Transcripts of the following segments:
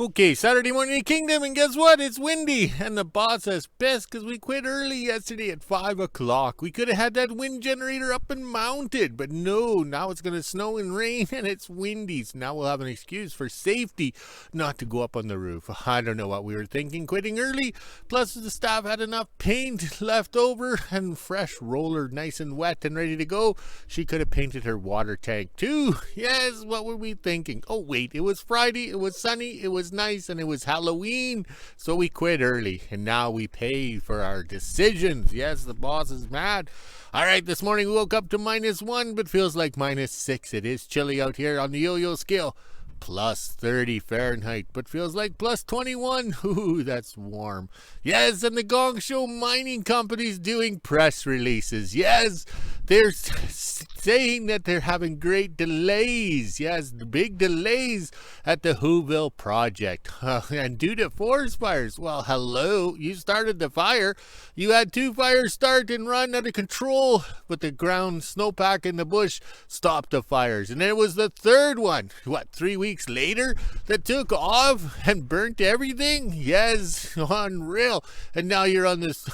Okay, Saturday morning in Kingdom, and guess what? It's windy, and the boss says pissed because we quit early yesterday at 5 o'clock. We could have had that wind generator up and mounted, but no, now it's going to snow and rain, and it's windy. So now we'll have an excuse for safety not to go up on the roof. I don't know what we were thinking, quitting early. Plus, the staff had enough paint left over and fresh roller, nice and wet and ready to go. She could have painted her water tank too. Yes, what were we thinking? Oh, wait, it was Friday, it was sunny, it was nice, and it was Halloween, so we quit early, and now we pay for our decisions. Yes, the boss is mad. All right, this morning we woke up to -1, but feels like -6. It is chilly out here on the yo-yo scale. +30 Fahrenheit, but feels like +21. Ooh, that's warm. Yes, and the Gong Show mining company's doing press releases. Yes, they're saying that they're having great delays. Yes, the big delays at the WHO-ville project. And due to forest fires. Well, hello, you started the fire. You had 2 fires start and run out of control, but the ground snowpack in the bush stopped the fires. And it was the third one, 3 weeks later, that took off and burnt everything? Yes, unreal. And now you're on this,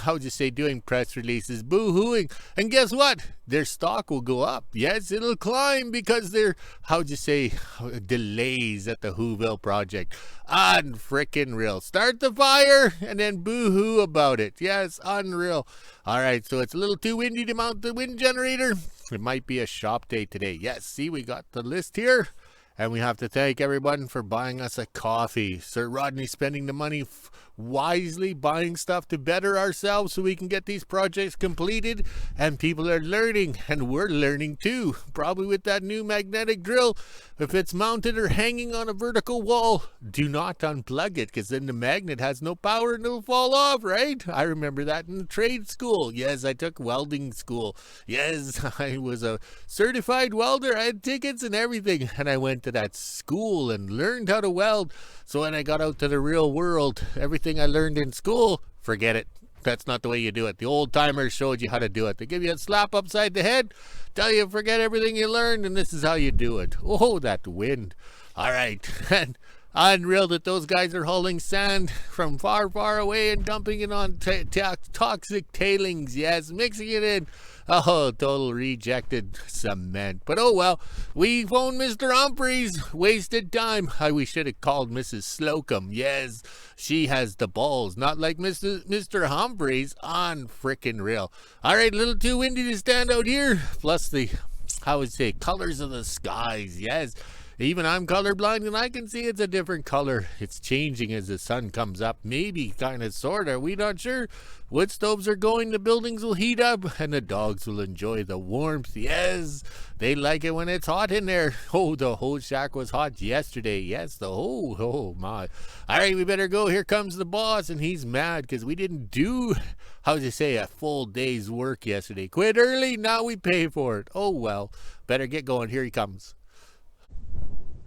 doing press releases, boo-hooing. And guess what? Their stock will go up. Yes, it'll climb because they're, delays at the WHO-ville project. Unfrickin' real. Start the fire and then boo-hoo about it. Yes, unreal. All right, so it's a little too windy to mount the wind generator. It might be a shop day today. Yes, see, we got the list here. And we have to thank everyone for buying us a coffee. Sir Rodney spending the money wisely, buying stuff to better ourselves so we can get these projects completed. And people are learning, and we're learning too. Probably with that new magnetic drill. If it's mounted or hanging on a vertical wall, do not unplug it, because then the magnet has no power and it'll fall off, right? I remember that in trade school. Yes, I took welding school. Yes, I was a certified welder. I had tickets and everything, and I went to that school and learned how to weld. So when I got out to the real world, everything I learned in school, forget it. That's not the way you do it. The old timers showed you how to do it. They give you a slap upside the head, tell you forget everything you learned, and this is how you do it. Oh, that wind. All right. And unreal that those guys are hauling sand from far, far away and dumping it on toxic tailings. Yes, mixing it in. Oh, total rejected cement. But oh well, we phoned Mr. Humphreys. Wasted time. We should have called Mrs. Slocum. Yes, she has the balls. Not like Mr. Humphreys. Unfrickin' real. All right, a little too windy to stand out here. Plus the, colors of the skies. Yes. Even I'm colorblind and I can see it's a different color. It's changing as the sun comes up. Maybe, kind of, sort of. We're not sure. Wood stoves are going, the buildings will heat up, and the dogs will enjoy the warmth. Yes, they like it when it's hot in there. Oh, the whole shack was hot yesterday. Yes, oh my. All right, we better go. Here comes the boss, and he's mad because we didn't do, a full day's work yesterday. Quit early, now we pay for it. Oh, well, better get going. Here he comes.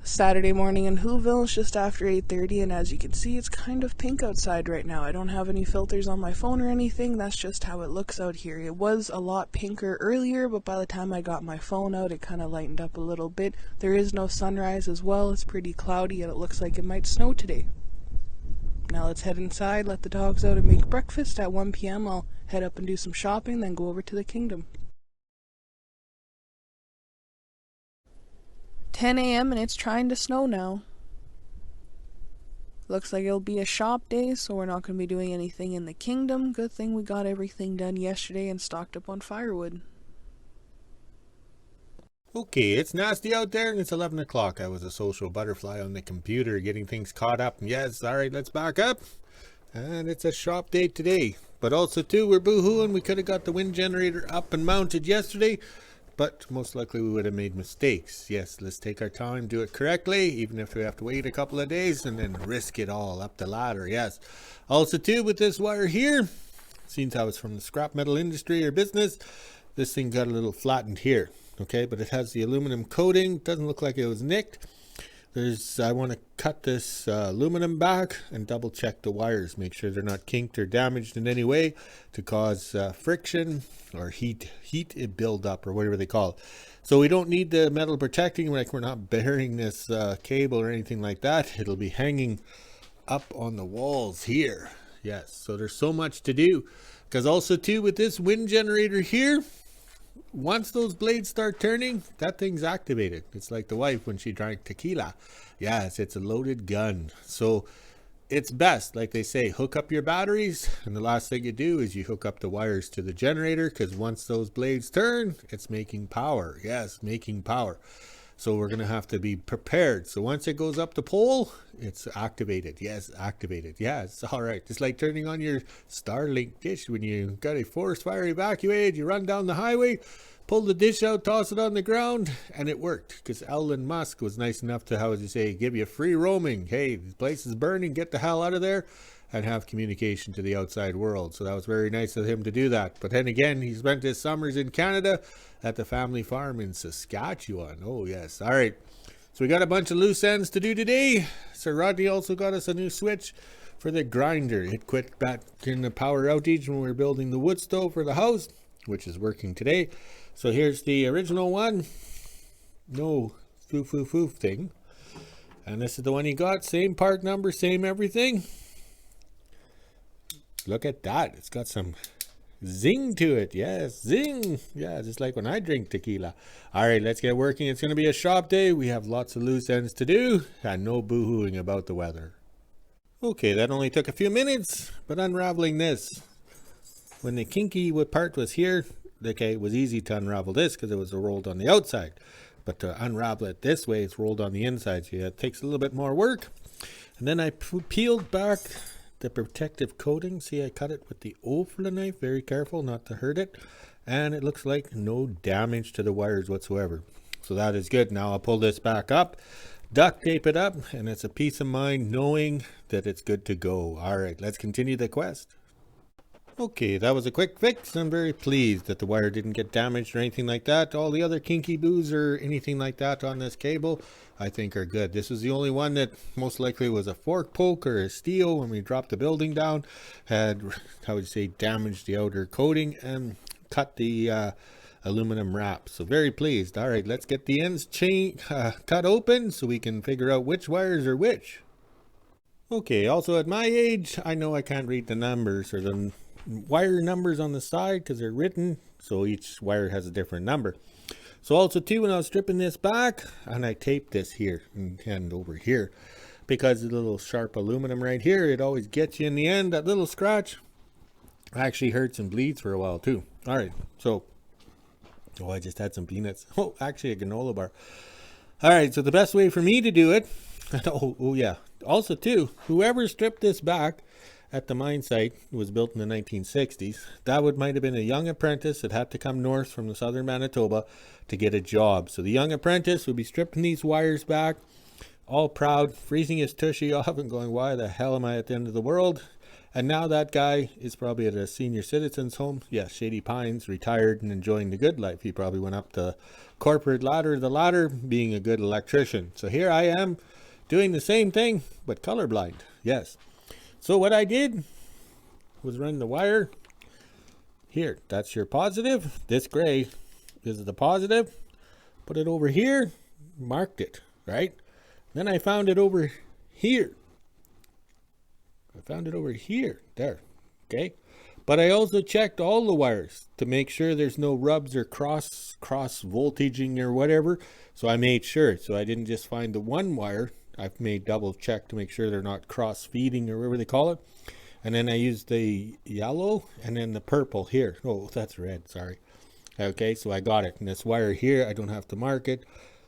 Saturday morning in WHO-ville is just after 8:30, and as you can see, it's kind of pink outside right now. I don't have any filters on my phone or anything. That's just how it looks out here. It was a lot pinker earlier, but by the time I got my phone out, it kind of lightened up a little bit. There is no sunrise as well. It's pretty cloudy, and it looks like it might snow today. Now let's head inside, let the dogs out, and make breakfast. At 1 p.m. I'll head up and do some shopping, then go over to the kingdom. 10 a.m. and it's trying to snow now. Looks like it'll be a shop day, so we're not going to be doing anything in the kingdom. Good thing we got everything done yesterday and stocked up on firewood. Okay, it's nasty out there and it's 11 o'clock. I was a social butterfly on the computer getting things caught up. Yes, all right, let's back up. And it's a shop day today. But also, too, we're boo-hooing. We could have got the wind generator up and mounted yesterday. But most likely we would have made mistakes. Yes, let's take our time, do it correctly, even if we have to wait a couple of days and then risk it all up the ladder. Yes. Also, too, with this wire here, since I was from the scrap metal industry or business, this thing got a little flattened here. Okay, but it has the aluminum coating. Doesn't look like it was nicked. I want to cut this aluminum back and double check the wires, make sure they're not kinked or damaged in any way to cause friction or heat build up or whatever they call it. So we don't need the metal protecting, like we're not burying this cable or anything like that. It'll be hanging up on the walls here. Yes, so there's so much to do, because also too with this wind generator here, once those blades start turning, that thing's activated. It's like the wife when she drank tequila. Yes, it's a loaded gun. So it's best, like they say, hook up your batteries, and the last thing you do is you hook up the wires to the generator, because once those blades turn, it's making power. Yes, making power. So we're going to have to be prepared. So once it goes up the pole, it's activated. Yes, activated. Yes, all right. Just like turning on your Starlink dish when you got a forest fire evacuated, you run down the highway, pull the dish out, toss it on the ground, and it worked. Because Elon Musk was nice enough to, how would you say, give you free roaming. Hey, the place is burning, get the hell out of there, and have communication to the outside world. So that was very nice of him to do that. But then again, he spent his summers in Canada at the family farm in Saskatchewan. Oh, yes. All right. So we got a bunch of loose ends to do today. Sir Rodney also got us a new switch for the grinder. It quit back in the power outage when we were building the wood stove for the house, which is working today. So here's the original one. No foo thing. And this is the one he got. Same part number, same everything. Look at that. It's got some zing to it. Yes, zing. Yeah, just like when I drink tequila. All right, let's get working. It's going to be a shop day. We have lots of loose ends to do and no boo-hooing about the weather. Okay, that only took a few minutes, but unraveling this. When the kinky part was here, okay, it was easy to unravel this because it was rolled on the outside. But to unravel it this way, it's rolled on the inside. So yeah, it takes a little bit more work. And then I peeled back the protective coating. See, I cut it with the oval knife, very careful not to hurt it, and it looks like no damage to the wires whatsoever, so that is good. Now I'll pull this back up, duct tape it up, and it's a peace of mind knowing that it's good to go. All right, let's continue the quest. Okay, that was a quick fix. I'm very pleased that the wire didn't get damaged or anything like that. All the other kinky boos or anything like that on this cable, I think are good. This is the only one that most likely was a fork poke or a steel when we dropped the building down. Had, how would you say, damaged the outer coating and cut the aluminum wrap. So very pleased. All right, let's get the ends cut open so we can figure out which wires are which. Okay, also at my age, I know I can't read the numbers or the wire numbers on the side because they're written, so each wire has a different number. So also too, when I was stripping this back, and I taped this here and over here, because the little sharp aluminum right here, it always gets you in the end. That little scratch actually hurts and bleeds for a while too. All right, so I just had some peanuts. Oh, actually a granola bar. All right, so the best way for me to do it, oh yeah, also too, whoever stripped this back at the mine site, was built in the 1960s. That might have been a young apprentice that had to come north from the southern Manitoba to get a job. So the young apprentice would be stripping these wires back, all proud, freezing his tushy off and going, why the hell am I at the end of the world? And now that guy is probably at a senior citizen's home. Yeah, Shady Pines, retired and enjoying the good life. He probably went up the corporate ladder, being a good electrician. So here I am doing the same thing, but colorblind. Yes. So what I did was run the wire here. That's your positive. This gray is the positive. Put it over here, marked it, right? Then I found it over here. There, okay? But I also checked all the wires to make sure there's no rubs or cross voltaging or whatever. So I made sure. So I didn't just find the one wire. I've made double check to make sure they're not cross feeding or whatever they call it. And then I used the yellow and then the purple here. Oh, that's red, sorry. Okay, so I got it. And this wire here, I don't have to mark it.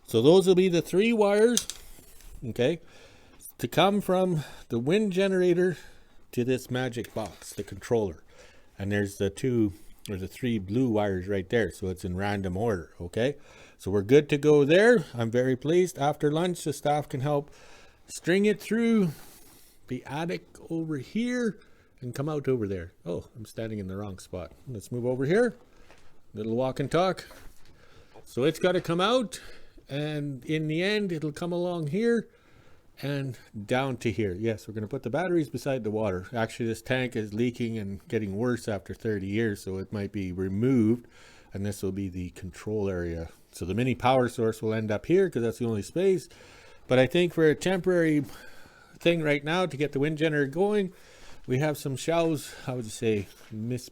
So those will be the 3 wires, okay, to come from the wind generator to this magic box, the controller. And there's the 3 blue wires right there. So it's in random order, okay? So we're good to go there. I'm very pleased. After lunch, the staff can help string it through the attic over here and come out over there. Oh, I'm standing in the wrong spot. Let's move over here. Little walk and talk. So it's got to come out, and in the end, it'll come along here and down to here. Yes, we're going to put the batteries beside the water. Actually, this tank is leaking and getting worse after 30 years, so it might be removed, and this will be the control area. So the mini power source will end up here because that's the only space. But I think for a temporary thing right now to get the wind generator going, we have some shelves, how would you say,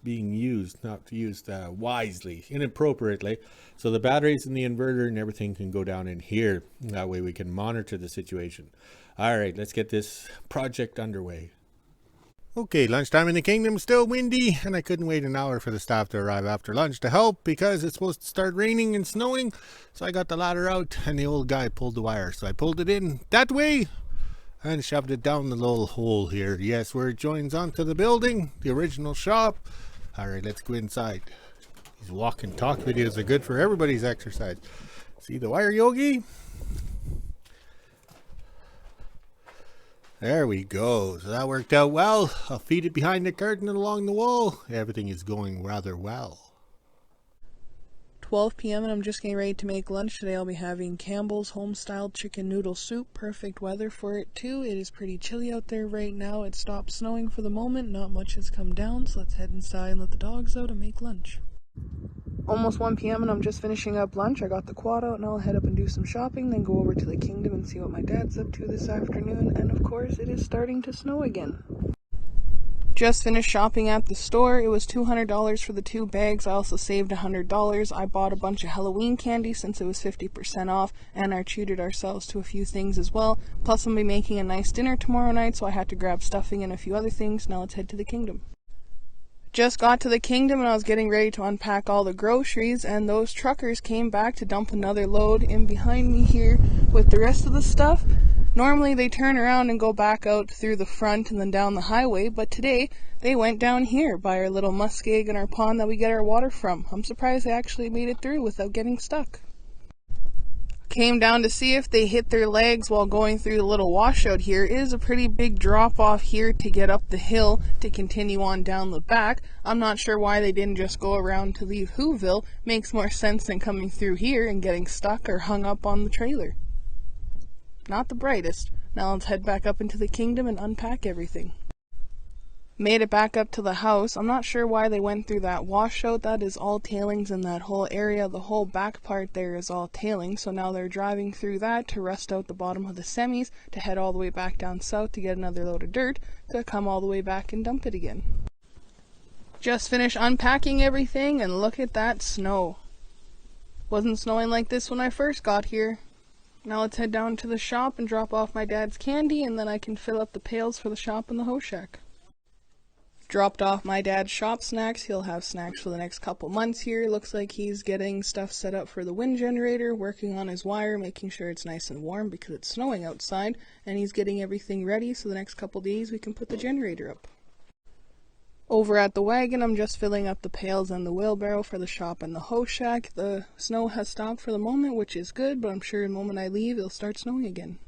being used, not used wisely, inappropriately. So the batteries and the inverter and everything can go down in here. That way we can monitor the situation. All right, let's get this project underway. Okay, lunchtime in the kingdom, still windy, and I couldn't wait an hour for the staff to arrive after lunch to help because it's supposed to start raining and snowing. So I got the ladder out and the old guy pulled the wire. So I pulled it in that way and shoved it down the little hole here. Yes, where it joins onto the building, the original shop. All right, let's go inside. These walk and talk videos are good for everybody's exercise. See the wire, Yogi? There we go. So that worked out well. I'll feed it behind the curtain and along the wall. Everything is going rather well. 12 p.m. and I'm just getting ready to make lunch. Today I'll be having Campbell's home-style chicken noodle soup. Perfect weather for it too. It is pretty chilly out there right now. It stopped snowing for the moment. Not much has come down, so let's head inside and let the dogs out and make lunch. Almost 1 p.m. and I'm just finishing up lunch. I got the quad out and I'll head up and do some shopping, then go over to the kingdom and see what my dad's up to this afternoon. And of course, it is starting to snow again. Just finished shopping at the store. It was $200 for the 2 bags. I also saved $100. I bought a bunch of Halloween candy since it was 50% off, and I treated ourselves to a few things as well. Plus, I'm going to be making a nice dinner tomorrow night, so I had to grab stuffing and a few other things. Now let's head to the kingdom. Just got to the kingdom and I was getting ready to unpack all the groceries, and those truckers came back to dump another load in behind me here with the rest of the stuff. Normally they turn around and go back out through the front and then down the highway, but today they went down here by our little muskeg and our pond that we get our water from. I'm surprised they actually made it through without getting stuck. Came down to see if they hit their legs while going through the little washout here. It is a pretty big drop off here to get up the hill to continue on down the back. I'm not sure why they didn't just go around to leave WHO-ville. Makes more sense than coming through here and getting stuck or hung up on the trailer. Not the brightest. Now let's head back up into the kingdom and unpack everything. Made it back up to the house. I'm not sure why they went through that washout. That is all tailings in that whole area. The whole back part there is all tailings. So now they're driving through that to rust out the bottom of the semis, to head all the way back down south to get another load of dirt, to come all the way back and dump it again. Just finished unpacking everything and look at that snow. Wasn't snowing like this when I first got here. Now let's head down to the shop and drop off my dad's candy, and then I can fill up the pails for the shop and the hoe shack. Dropped off my dad's shop snacks. He'll have snacks for the next couple months here. Looks like he's getting stuff set up for the wind generator, working on his wire, making sure it's nice and warm because it's snowing outside, and he's getting everything ready so the next couple days we can put the generator up. Over at the wagon, I'm just filling up the pails and the wheelbarrow for the shop and the hoe shack. The snow has stopped for the moment, which is good, but I'm sure the moment I leave, it'll start snowing again.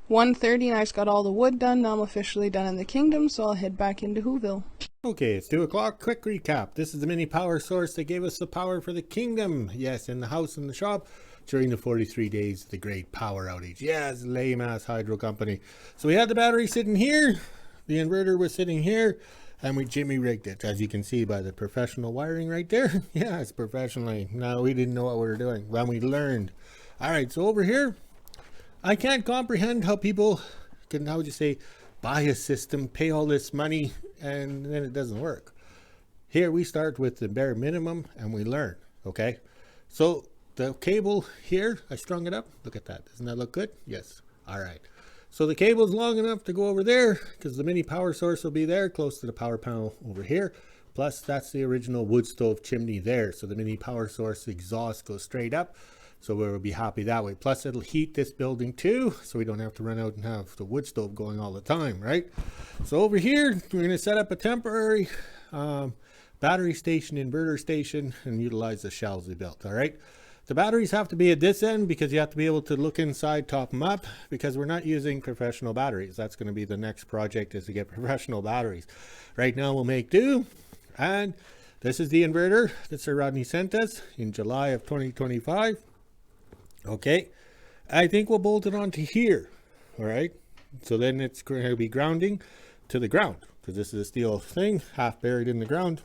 1:30 and I just got all the wood done. Now I'm officially done in the kingdom, so I'll head back into WHO-ville. Okay, it's 2 o'clock. Quick recap. This is the mini power source that gave us the power for the kingdom. Yes, in the house and the shop during the 43 days of the great power outage. Yes, lame-ass hydro company. So we had the battery sitting here. The inverter was sitting here. And we jimmy rigged it, as you can see by the professional wiring right there. Yeah, it's professionally. No, we didn't know what we were doing. When we learned. All right, so over here, I can't comprehend how people can, how would you say, buy a system, pay all this money, and then it doesn't work. Here we start with the bare minimum and we learn, okay? So the cable here, I strung it up. Look at that. Doesn't that look good? Yes. All right. So the cable is long enough to go over there because the mini power source will be there close to the power panel over here. Plus that's the original wood stove chimney there. So the mini power source exhaust goes straight up. So we'll be happy that way. Plus it'll heat this building too. So we don't have to run out and have the wood stove going all the time, right? So over here, we're going to set up a temporary battery station, inverter station, and utilize the shelves we built, all right? The batteries have to be at this end because you have to be able to look inside, top them up, because we're not using professional batteries. That's going to be the next project, is to get professional batteries. Right now we'll make do. And this is the inverter that Sir Rodney sent us in July of 2025. Okay. I think we'll bolt it onto here. All right. So then it's going to be grounding to the ground, because this is a steel thing half buried in the ground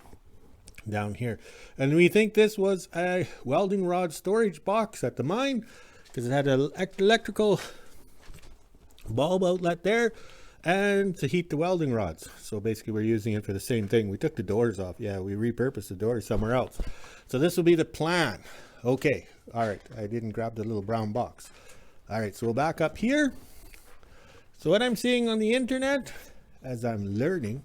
down here. And we think this was a welding rod storage box at the mine, because it had an electrical bulb outlet there and to heat the welding rods. So basically we're using it for the same thing. We took the doors off. Yeah, we repurposed the doors somewhere else. So this will be the plan. Okay. All right. I didn't grab the little brown box. All right. So we'll back up here. So what I'm seeing on the internet as I'm learning,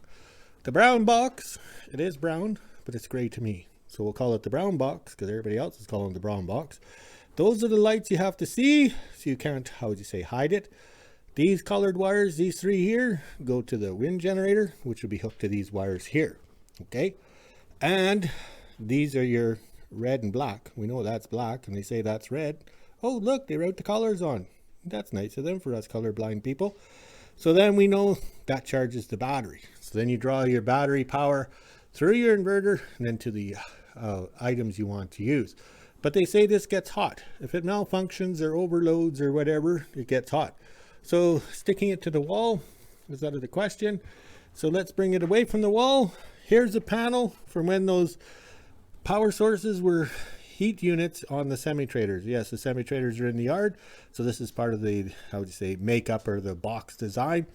the brown box, it is brown, but it's gray to me. So we'll call it the brown box because everybody else is calling it the brown box. Those are the lights you have to see, so you can't, how would you say, hide it. These colored wires, these three here, go to the wind generator, which will be hooked to these wires here. Okay. And these are your red and black. We know that's black and they say that's red. Oh, look, they wrote the colors on. That's nice of them for us colorblind people. So then we know that charges the battery. So then you draw your battery power through your inverter and then to the items you want to use. But they say this gets hot. If it malfunctions or overloads or whatever, it gets hot. So sticking it to the wall is out of the question. So let's bring it away from the wall. Here's a panel from when those power sources were heat units on the semi-traders. Yes, the semi-traders are in the yard. So this is part of the, how would you say, makeup or the box design.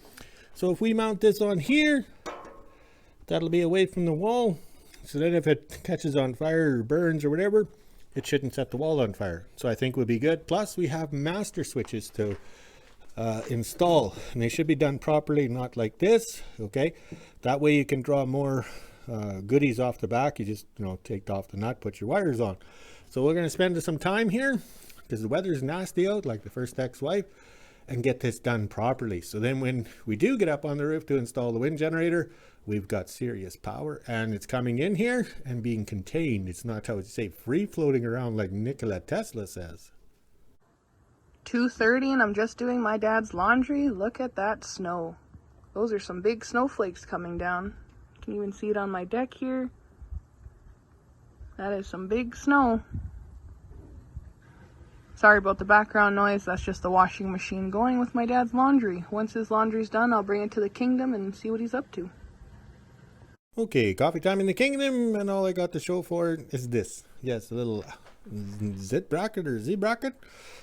So if we mount this on here, that'll be away from the wall. So then if it catches on fire or burns or whatever, it shouldn't set the wall on fire. So I think would be good. Plus we have master switches to install, and they should be done properly, not like this. Okay, that way you can draw more goodies off the back. You just, take off the nut, put your wires on. So we're going to spend some time here because the weather's nasty out, like the first ex-wife, and get this done properly. So then when we do get up on the roof to install the wind generator, we've got serious power and it's coming in here and being contained. It's not, how would you say, free floating around like Nikola Tesla says. 2:30 and I'm just doing my dad's laundry. Look at that snow. Those are some big snowflakes coming down. You can even see it on my deck here. That is some big snow. Sorry about the background noise. That's just the washing machine going with my dad's laundry. Once his laundry's done, I'll bring it to the kingdom and see what he's up to. Okay, coffee time in the kingdom, and all I got to show for it is this. Yes, a little Z bracket or Z bracket.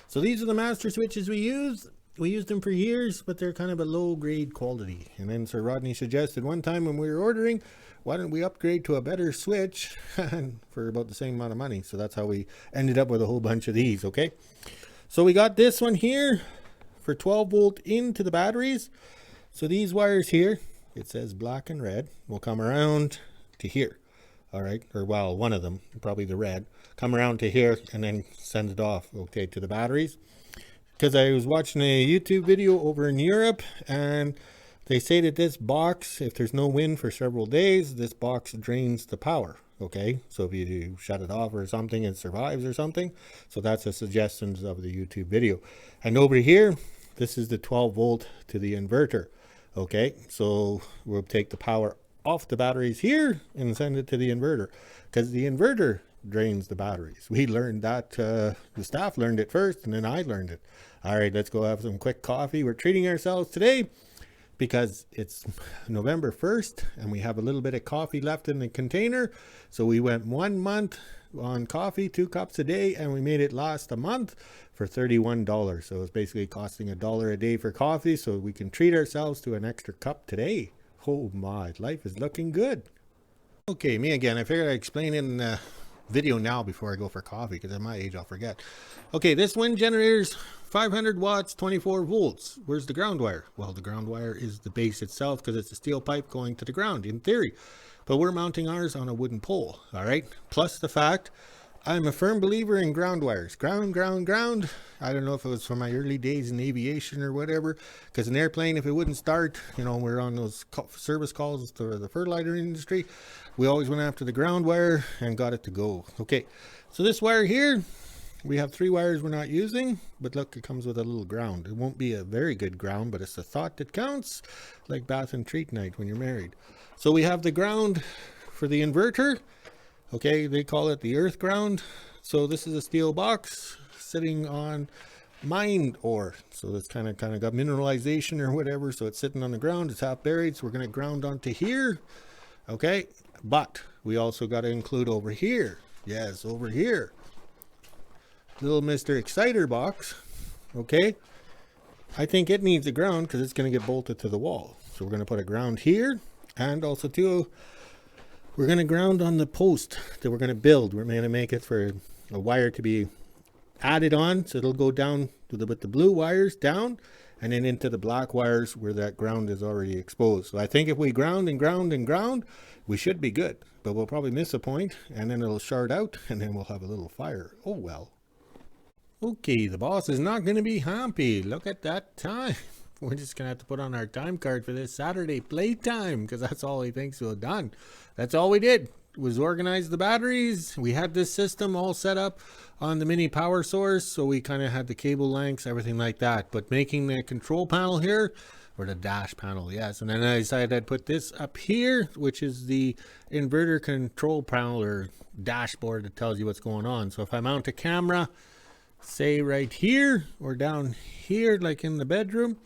So these are the master switches we use. We used them for years, but they're kind of a low grade quality. And then Sir Rodney suggested one time when we were ordering, why don't we upgrade to a better switch for about the same amount of money? So that's how we ended up with a whole bunch of these. Okay, so we got this one here for 12 volt into the batteries. So these wires here, it says black and red, will come around to here. All right, or well, one of them, probably the red, come around to here and then send it off, okay, to the batteries. Because I was watching a YouTube video over in Europe, and they say that this box, if there's no wind for several days, this box drains the power. Okay, so if you do shut it off or something, it survives or something. So that's the suggestions of the YouTube video. And over here, this is the 12 volt to the inverter. Okay, so we'll take the power off the batteries here and send it to the inverter, because the inverter drains the batteries. We learned that, the staff learned it first, and then I learned it. All right, let's go have some quick coffee. We're treating ourselves today because it's November 1st and we have a little bit of coffee left in the container. So we went 1 month on coffee, 2 cups a day, and we made it last a month for $31. So it's basically costing $1 a day for coffee, so we can treat ourselves to an extra cup today. Oh my, life is looking good. Okay, me again. I figured I'd explain in the video now before I go for coffee, because at my age I'll forget. Okay, this wind generator's 500 watts, 24 volts. Where's the ground wire? Well, the ground wire is the base itself, because it's a steel pipe going to the ground in theory. But we're mounting ours on a wooden pole, all right? Plus the fact, I'm a firm believer in ground wires. Ground. I don't know if it was from my early days in aviation or whatever, because an airplane, if it wouldn't start, we're on those service calls to the fertilizer industry. We always went after the ground wire and got it to go. Okay, so this wire here, we have 3 wires we're not using, but look, it comes with a little ground. It won't be a very good ground, but it's the thought that counts, like bath and treat night when you're married. So we have the ground for the inverter. Okay, they call it the earth ground. So this is a steel box sitting on mined ore. So it's kind of got mineralization or whatever. So it's sitting on the ground. It's half buried. So we're going to ground onto here. Okay. But we also got to include over here. Yes, over here. Little Mr. Exciter box. Okay. I think it needs a ground because it's going to get bolted to the wall. So we're going to put a ground here. And also too, we're going to ground on the post that we're going to build. We're going to make it for a wire to be added on. So it'll go down to with the blue wires down and then into the black wires where that ground is already exposed. So I think if we ground and ground and ground, we should be good. But we'll probably miss a point and then it'll shard out and then we'll have a little fire. Oh well. Okay, the boss is not going to be happy. Look at that time. We're just going to have to put on our time card for this Saturday playtime because that's all he thinks we've done. That's all we did was organize the batteries. We had this system all set up on the mini power source. So we kind of had the cable lengths, everything like that. But making the control panel here, or the dash panel, yes. And then I decided I'd put this up here, which is the inverter control panel or dashboard that tells you what's going on. So if I mount a camera, say right here or down here like in the bedroom,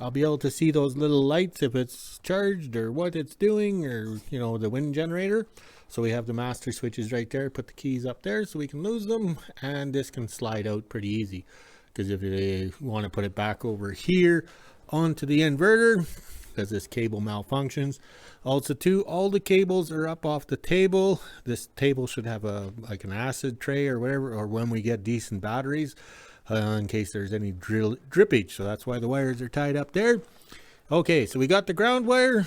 I'll be able to see those little lights if it's charged or what it's doing, or you know, the wind generator. So we have the master switches right there. Put the keys up there so we can lose them, and this can slide out pretty easy because if you want to put it back over here onto the inverter because this cable malfunctions. Also too, all the cables are up off the table. This table should have a like an acid tray or whatever, or when we get decent batteries in case there's any drippage. So that's why the wires are tied up there. Okay, so we got the ground wire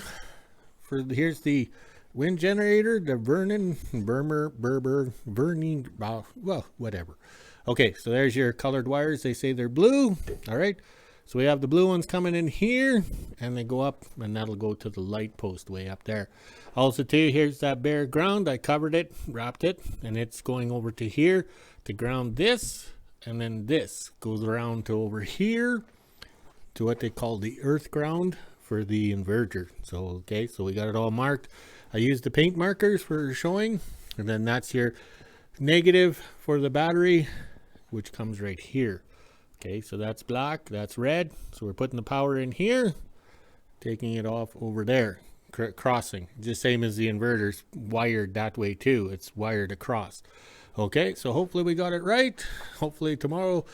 for here's the wind generator, the Vernon Verning, well, whatever. Okay, so there's your colored wires. They say they're blue. All right, so we have the blue ones coming in here and they go up, and that'll go to the light post way up there. Also too, here's that bare ground. I covered it, wrapped it, and it's going over to here to ground this. And then this goes around to over here to what they call the earth ground for the inverter. So, okay, so we got it all marked. I used the paint markers for showing, and then that's your negative for the battery, which comes right here. Okay, so that's black, that's red. So we're putting the power in here, taking it off over there, crossing. Just same as the inverter's wired that way too. It's wired across. Okay, so hopefully we got it right. Hopefully tomorrow,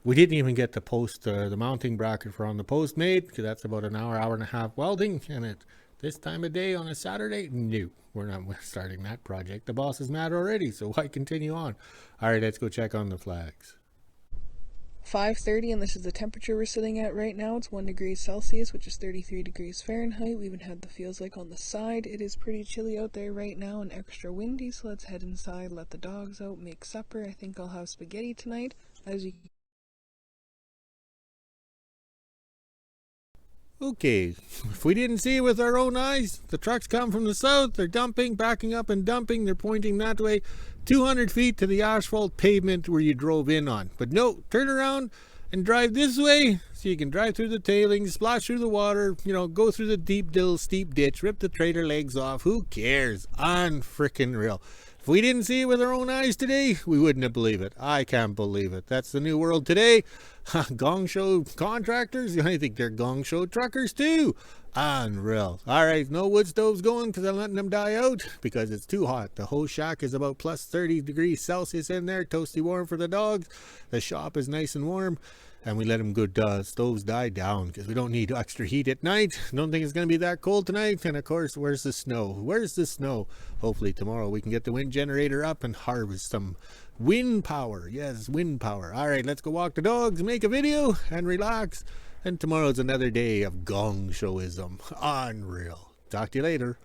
we didn't even get the post, the mounting bracket for on the post made, because that's about an hour, hour and a half welding. And at this time of day on a Saturday, no, we're not starting that project. The boss is mad already, so why continue on? All right, let's go check on the flags. 5:30, and this is the temperature we're sitting at right now. It's 1 degree Celsius, which is 33 degrees Fahrenheit. We even had the feels like on the side. It is pretty chilly out there right now and extra windy, so let's head inside, let the dogs out, make supper. I think I'll have spaghetti tonight. As you Okay, if we didn't see it with our own eyes, the trucks come from the south, they're dumping, backing up and dumping, they're pointing that way, 200 feet to the asphalt pavement where you drove in on. But no, turn around and drive this way, so you can drive through the tailings, splash through the water, you know, go through the steep ditch, rip the trailer legs off, who cares? Unfrickin' real. If we didn't see it with our own eyes today, we wouldn't have believed it. I can't believe it. That's the new world today. Gong show contractors, I think they're gong show truckers too. Unreal. All right, no wood stoves going because I'm letting them die out because it's too hot. The whole shack is about plus 30 degrees Celsius in there, toasty warm for the dogs. The shop is nice and warm. And we let them go, stoves die down because we don't need extra heat at night. Don't think it's going to be that cold tonight. And of course, where's the snow? Where's the snow? Hopefully tomorrow we can get the wind generator up and harvest some wind power. Yes, wind power. All right, let's go walk the dogs, make a video, and relax. And tomorrow's another day of gong showism. Unreal. Talk to you later.